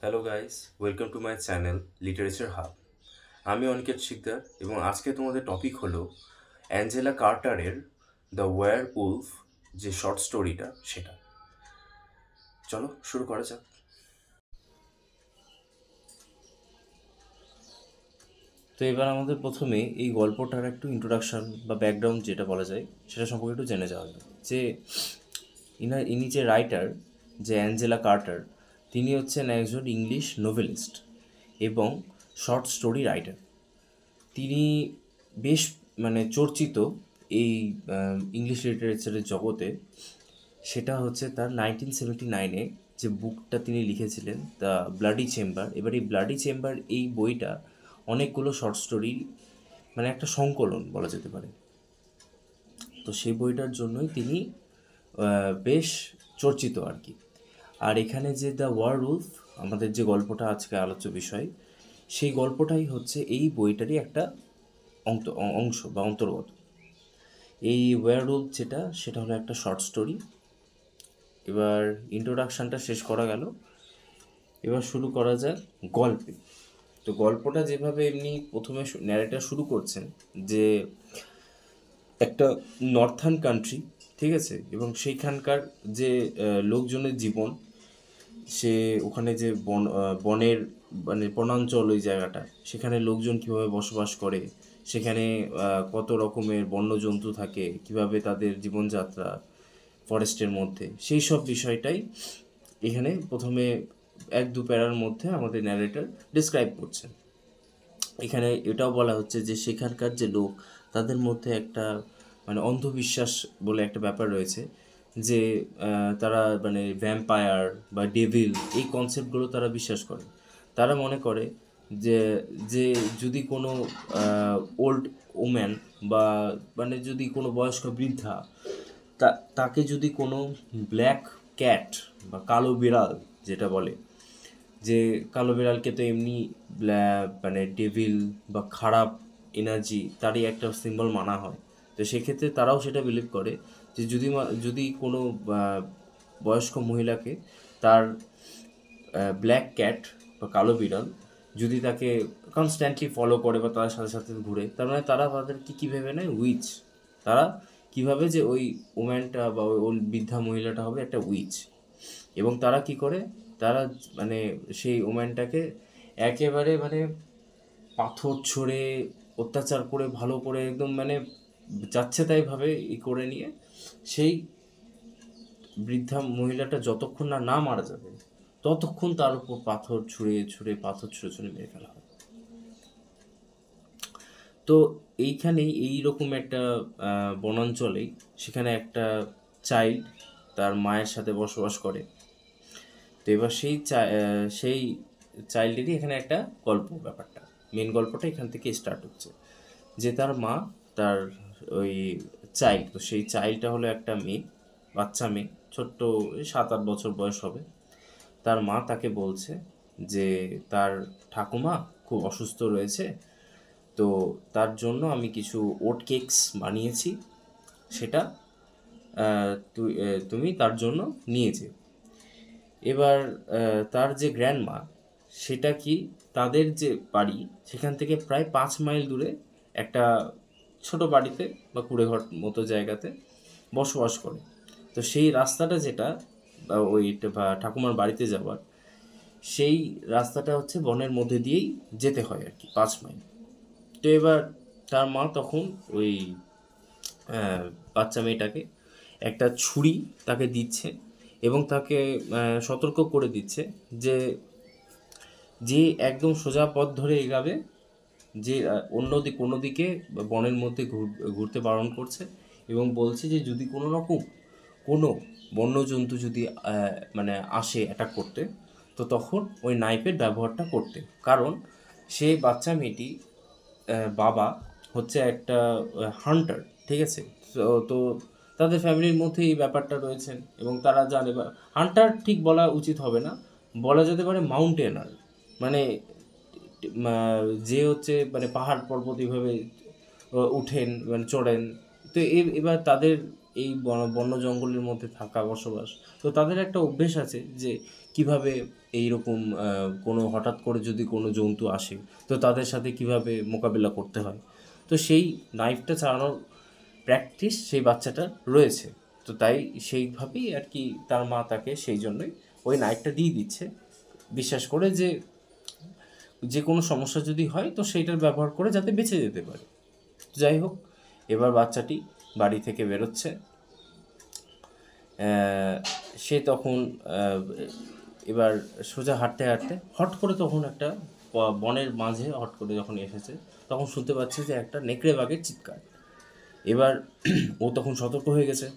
Hello guys, welcome to my channel literature hub. আমি অনিকেত শিকদার এবং আজকে তোমাদের টপিক হলো অ্যাঞ্জেলা কার্টারের দ্য ওয়্যার উলফ, যে শর্ট স্টোরিটা সেটা। চলো শুরু করা যাক। তো এবার আমাদের প্রথমে এই গল্পটার একটু ইন্ট্রোডাকশন বা ব্যাকগ্রাউন্ড যেটা বলা যায় সেটা সম্পর্কে একটু জেনে যাওয়া যায়। যে ইনি যে রাইটার, যে অ্যাঞ্জেলা কার্টার, তিনি হচ্ছেন একজন ইংলিশ নোভেলিস্ট এবং শর্ট স্টোরি রাইটার। তিনি বেশ চর্চিত এই ইংলিশ লিটারেচারের জগতে। সেটা হচ্ছে তার 1979-এ যে বুকটা তিনি লিখেছিলেন, দ্য ব্লাডি চেম্বার। এবার এই ব্লাডি চেম্বার এই বইটা অনেকগুলো শর্ট স্টোরি, একটা সংকলন বলা যেতে পারে। তো সেই বইটার জন্যই তিনি বেশ চর্চিত আর কি। আর এখানে যে দ্য ওয়ার উলফ, আমাদের যে গল্পটা আজকে আলোচ্য বিষয়, সেই গল্পটাই হচ্ছে এই বইটারই একটা অংশ বা অন্তর্গত। এই ওয়্যারউলফ সেটা হলো একটা শর্ট স্টোরি। এবার ইন্ট্রোডাকশানটা শেষ করা গেল, এবার শুরু করা যাক গল্পে। তো গল্পটা যেভাবে এমনি প্রথমে ন্যারেটার শুরু করছেন, যে একটা নর্থার্ন কান্ট্রি, ঠিক আছে, এবং সেইখানকার যে লোকজনের জীবন, সে ওখানে যে বনের বনাঞ্চল, ওই জায়গাটা, সেখানে লোকজন কীভাবে বসবাস করে, সেখানে কত রকমের বন্যজন্তু থাকে, কিভাবে তাদের জীবনযাত্রা ফরেস্টের মধ্যে, সেই সব বিষয়টাই এখানে প্রথমে এক দু প্যারার মধ্যে আমাদের ন্যারেটর ডিসক্রাইব করছেন। এখানে এটাও বলা হচ্ছে যে সেখানকার যে লোক, তাদের মধ্যে একটা অন্ধবিশ্বাস বলে একটা ব্যাপার রয়েছে, যে তারা ভ্যাম্পায়ার বা ডেভিল, এই কনসেপ্টগুলো তারা বিশ্বাস করে। তারা মনে করে যে যে যদি কোনো ওল্ড ওম্যান বা যদি কোনো বয়স্ক বৃদ্ধা, তাকে যদি কোনো ব্ল্যাক ক্যাট বা কালো বিড়াল, যেটা বলে, যে কালো বিড়ালকে তো এমনি ডেভিল বা খারাপ এনার্জি, তারই একটা সিম্বল মানা হয়। তো সেক্ষেত্রে তারাও সেটা বিলিভ করে যে যদি কোনো বয়স্ক মহিলাকে তার ব্ল্যাক ক্যাট বা কালো বিড়াল যদি তাকে কনস্ট্যান্টলি ফলো করে বা তার সাথে সাথে ঘুরে, তার তারা তাদের কী ভেবে নেয়, উইচ। তারা কীভাবে যে ওই ওম্যানটা বা ওই বৃদ্ধা মহিলাটা হবে একটা উইচ, এবং তারা কি করে, তারা সেই ওম্যানটাকে একেবারে পাথর ছড়ে অত্যাচার করে, ভালো করে একদম যাচ্ছে তাইভাবে করে নিয়ে সেই বৃদ্ধা মহিলাটা যতক্ষণ না না মারা যাবে, ততক্ষণ তার উপর পাথর ছুঁড়ে মেরে ফেলা হয়। তো এইখানেই এইরকম একটা বনাঞ্চলেই সেখানে একটা চাইল্ড তার মায়ের সাথে বসবাস করে। তো এবার সেই চাইল্ডেরই এখানে একটা গল্প, ব্যাপারটা মেন গল্পটা এখান থেকে স্টার্ট হচ্ছে, যে তার মা, তার ওই চাইল্ড, তো সেই চাইল্ডটা হলো একটা মেয়ে, বাচ্চা মেয়ে, ছোট্ট 7-8 বছর বয়স হবে। তার মা তাকে বলছে যে তার ঠাকুমা খুব অসুস্থ রয়েছে, তো তার জন্য আমি কিছু ওট কেকস বানিয়েছি, সেটা তুমি তার জন্য নিয়ে যেও। এবার তার যে গ্র্যান্ডমা, সেটা কি, তাদের যে বাড়ি সেখান থেকে প্রায় 5 মাইল দূরে একটা ছোট বাড়িতে বা কুড়েঘর মতো জায়গাতে বসবাস করে। তো সেই রাস্তাটা যেটা ওই ঠাকুমার বাড়িতে যাওয়ার, সেই রাস্তাটা হচ্ছে বনের মধ্যে দিয়েই যেতে হয় আর কি, 5 মাইল। তো এবার তার মা তখন ওই বাচ্চা মেয়েটাকে একটা ছুরি তাকে দিচ্ছে এবং তাকে সতর্ক করে দিচ্ছে যে যে একদম সোজা পথ ধরে এগাবে, যে অন্যদিকে বনের মধ্যে ঘুরতে বারণ করছে, এবং বলছে যে যদি কোনো রকম কোনো বন্যজন্তু যদি আসে অ্যাটাক করতে, তো তখন ওই নাইফের ব্যবহারটা করতে। কারণ সেই বাচ্চা মেয়েটি বাবা হচ্ছে একটা হান্টার, ঠিক আছে। তো তাদের ফ্যামিলির মধ্যে এই ব্যাপারটা রয়েছেন, এবং তারা জানে, বা হান্টার ঠিক বলা উচিত হবে না, বলা যেতে পারে মাউন্টেনার, মানে যে হচ্ছে পাহাড় পর্বত এইভাবে উঠেন, চড়েন। তো এবার তাদের এই বন্য জঙ্গলের মধ্যে থাকা বসবাস, তো তাদের একটা অভ্যেস আছে যে কিভাবে এইরকম কোনো হঠাৎ করে যদি কোনো জন্তু আসে তো তাদের সাথে কিভাবে মোকাবিলা করতে হয়। তো সেই নাইফটা চালানোর প্র্যাকটিস সেই বাচ্চাটার রয়েছে। তো তাই সেইভাবেই আর কি তার মা তাকে সেই জন্যই ওই নাইফটা দিয়ে দিচ্ছে, বিশ্বাস করে যে যে কোনো সমস্যা যদি হয় তো সেইটার ব্যবহার করে যাতে বেঁচে যেতে পারে। যাই হোক, এবার বাচ্চাটি বাড়ি থেকে বেরোচ্ছে। সে তখন এবার সোজা হাঁটতে হাঁটতে হট করে তখন একটা বনের মাঝে হট করে যখন এসেছে তখন শুনতে পাচ্ছে যে একটা নেকড়ে বাঘের চিৎকার। এবার ও তখন সতর্ক হয়ে গেছে।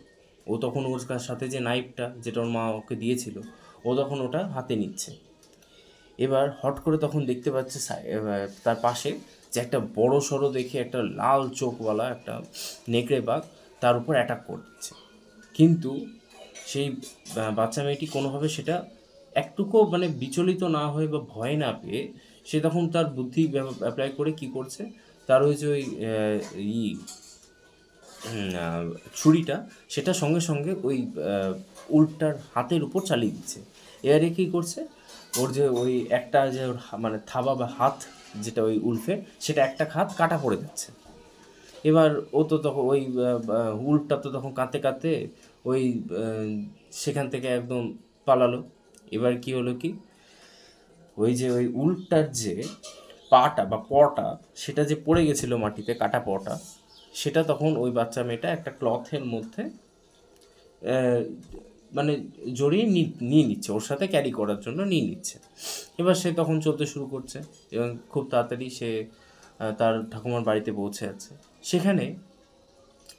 ও তখন ওর সাথে যে নাইফটা যেটা ওর মা ওকে দিয়েছিল ও তখন ওটা হাতে নিচ্ছে। এবার হট করে তখন দেখতে পাচ্ছে তার পাশে যে একটা বড় সড়ো দেখে একটা লাল চোখওয়ালা একটা নেকড়ে বাঘ তার উপর অ্যাটাক করছে। কিন্তু সেই বাচ্চা মেয়েটি কোনোভাবে সেটা একটুকু মানে বিচলিত না হয়ে বা ভয় না পেয়ে সে তখন তার বুদ্ধি অ্যাপ্লাই করে কি করছে, তার ওই যে ওই ছুরিটা সেটা সঙ্গে সঙ্গে ওই উল্টার হাতের উপর চালিয়ে দিচ্ছে। এবারে কী করছে, ওর যে ওই একটা যে ওর মানে থাবা বা হাত যেটা ওই উল্ফের সেটা একটা হাত কাটা পড়ে যাচ্ছে। এবার ও তো তখন ওই উল্ফটা তো তখন কাঁদতে কাঁদতে ওই সেখান থেকে একদম পালালো। এবার কি হলো কি, ওই যে ওই উল্ফটার যে পাটা বা পটা সেটা যে পড়ে গেছিলো মাটিতে কাটা পটা, সেটা তখন ওই বাচ্চা মেয়েটা একটা ক্লথের মধ্যে মানে জড়িয়ে নিয়ে নিচ্ছে, ওর সাথে ক্যারি করার জন্য নিয়ে নিচ্ছে। এবার সে তখন চলতে শুরু করছে এবং খুব তাড়াতাড়ি সে তার ঠাকুমার বাড়িতে পৌঁছে যাচ্ছে। সেখানে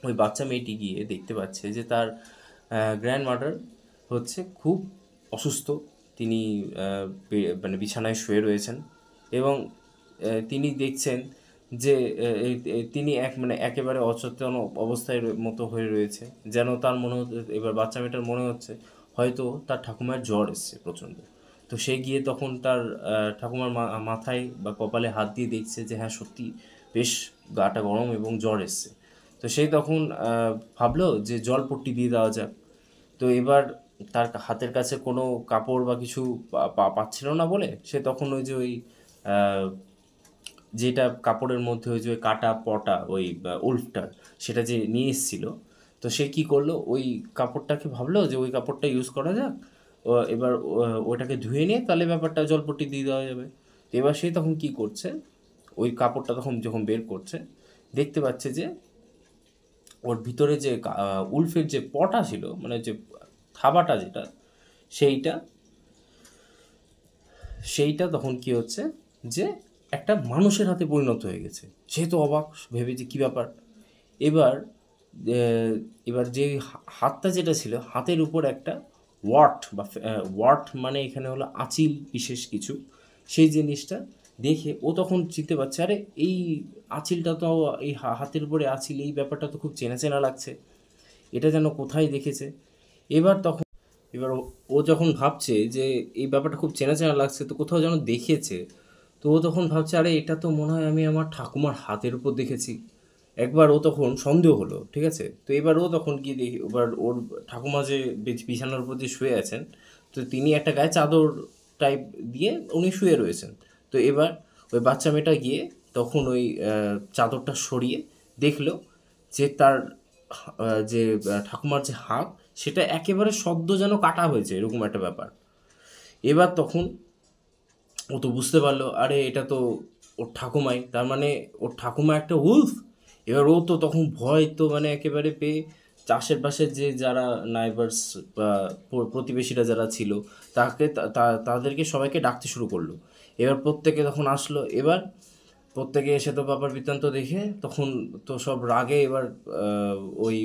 ওই বাচ্চা মেয়েটি গিয়ে দেখতে পাচ্ছে যে তার গ্র্যান্ডমাদার হচ্ছে খুব অসুস্থ। তিনি মানে বিছানায় শুয়ে রয়েছেন এবং তিনি দেখছেন যে তিনি মানে একেবারে অচেতন অবস্থায় মতো হয়ে রয়েছে, যেন তার মনে হচ্ছে, এবার বাচ্চা মেয়েটার মনে হচ্ছে হয়তো তার ঠাকুমার জ্বর এসছে প্রচণ্ড। তো সে গিয়ে তখন তার ঠাকুমার মাথায় বা কপালে হাত দিয়ে দেখছে যে হ্যাঁ সত্যি বেশ গাটা গরম এবং জ্বর এসছে। তো সেই তখন ভাবলো যে জলপট্টি দিয়ে দেওয়া যাক। তো এবার তার হাতের কাছে কোনো কাপড় বা কিছু পাচ্ছিল না বলে সে তখন ওই যে ওই যেটা কাপড়ের মধ্যে ওই যে ওই কাটা পটা ওই উল্ফটার সেটা যে নিয়ে এসেছিল, তো সে কী করলো ওই কাপড়টাকে ভাবলো যে ওই কাপড়টা ইউজ করা যাক, এবার ওটাকে ধুয়ে নিয়ে তাহলে ব্যাপারটা জলপট্টি দিয়ে দেওয়া যাবে। তো এবার সে তখন কী করছে, ওই কাপড়টা তখন যখন বের করছে দেখতে পাচ্ছে যে ওর ভিতরে যে উল্ফের যে পটা ছিল মানে যে থাবাটা যেটা সেইটা সেইটা তখন কি হচ্ছে যে একটা মানুষের হাতে পরিণত হয়ে গেছে। সে তো অবাক ভেবে যে কী ব্যাপার। এবার এবার যে হাতটা যেটা ছিল হাতের উপর একটা ওয়াট বা ওয়াট মানে এখানে হলো আঁচিল বিশেষ কিছু, সেই জিনিসটা দেখে ও তখন চিনতে পারছে আরে এই আঁচিলটা তো এই হাতের উপরে আঁচিল, এই ব্যাপারটা তো খুব চেনা চেনা লাগছে, এটা যেন কোথায় দেখেছে। এবার তখন এবার ও যখন ভাবছে যে এই ব্যাপারটা খুব চেনা চেনা লাগছে তো কোথাও যেন দেখেছে, তো ও তখন ভাবছে আরে এটা তো মনে হয় আমি আমার ঠাকুমার হাতের উপর দেখেছি। একবার ও তখন সন্দেহ হলো, ঠিক আছে। তো এবার ও তখন গিয়ে দেখি এবার ওর ঠাকুমা যে বিছানার উপর যে শুয়ে আছেন, তো তিনি একটা গায়ে চাদর টাইপ দিয়ে উনি শুয়ে রয়েছেন। তো এবার ওই বাচ্চা মেয়েটা গিয়ে তখন ওই চাদরটা সরিয়ে দেখলো যে তার যে ঠাকুমার যে হাত সেটা একেবারে সদ্য যেন কাটা হয়েছে এরকম একটা ব্যাপার। এবার তখন ও তো বুঝতে পারলো আরে এটা তো ওর ঠাকুমাই, তার মানে ওর ঠাকুমা একটা উলফ। এবার ও তো তখন ভয় তো মানে একেবারে পেয়ে চাষের পাশের যে যারা নাইবার্স বা প্রতিবেশীরা যারা ছিল তাকে তাদেরকে সবাইকে ডাকতে শুরু করলো। এবার প্রত্যেকে তখন আসলো। এবার প্রত্যেকে এসে তো ব্যাপার বৃত্তান্ত দেখে তখন তো সব রাগে এবার ওই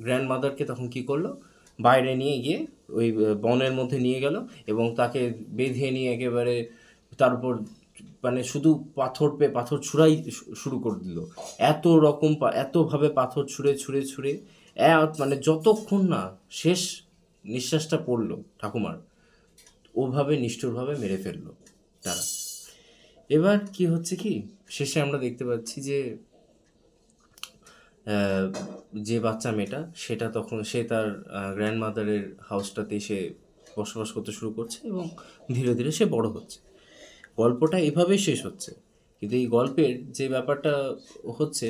গ্র্যান্ড মাদারকে তখন কী করলো, বাইরে নিয়ে গিয়ে ওই বনের মধ্যে নিয়ে গেল এবং তাকে বেঁধে নিয়ে একেবারে তার উপর মানে শুধু পাথর ছুঁড়াই শুরু করে দিল। এত রকম এতভাবে পাথর ছুঁড়ে ছুঁড়ে ছুঁড়ে মানে যতক্ষণ না শেষ নিঃশ্বাসটা পড়লো ঠাকুমার, ওভাবে নিষ্ঠুরভাবে মেরে ফেললো তারা। এবার কি হচ্ছে কি, শেষে আমরা দেখতে পাচ্ছি যে যে বাচ্চা মেয়েটা সেটা তখন সে তার গ্র্যান্ডমাদারের হাউসটাতে সে বসবাস করতে শুরু করছে এবং ধীরে ধীরে সে বড় হচ্ছে। গল্পটা এভাবেই শেষ হচ্ছে, কিন্তু এই গল্পের যে ব্যাপারটা হচ্ছে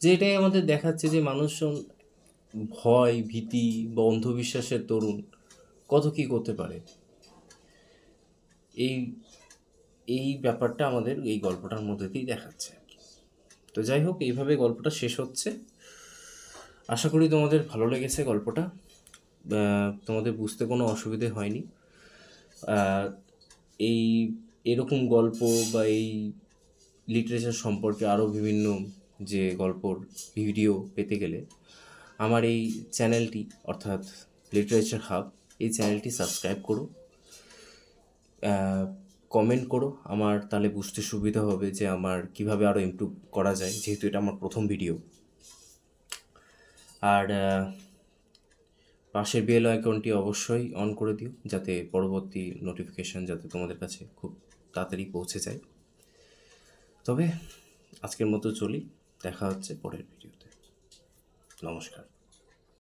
যে এটাই আমাদের দেখাচ্ছে যে মানুষজন ভয়, ভীতি বা অন্ধবিশ্বাসের দরুন কত কী করতে পারে। এই এই ব্যাপারটা আমাদের এই গল্পটার মধ্যে দিয়েই দেখাচ্ছে আর কি। তো যাই হোক, এইভাবে গল্পটা শেষ হচ্ছে। আশা করি তোমাদের ভালো লেগেছে গল্পটা, তোমাদের বুঝতে কোনো অসুবিধে হয়নি। এই এরকম গল্প বা এই লিটারেচার সম্পর্কে আরও বিভিন্ন যে গল্পর ভিডিও পেতে গেলে আমার এই চ্যানেলটি অর্থাৎ লিটারেচার হাব, এই চ্যানেলটি সাবস্ক্রাইব করো, কমেন্ট করো। আমার তাহলে বুঝতে সুবিধা হবে যে আমার কিভাবে আরও ইমপ্রুভ করা যায়, যেহেতু এটা আমার প্রথম ভিডিও। আর পাশের বেল আইকনটি অবশ্যই অন করে দিও, যাতে পরবর্তী নোটিফিকেশান যাতে তোমাদের কাছে খুব তাড়াতাড়ি পৌঁছে যায়। তবে আজকের মতো চলি, দেখা হচ্ছে পরের ভিডিওতে। নমস্কার।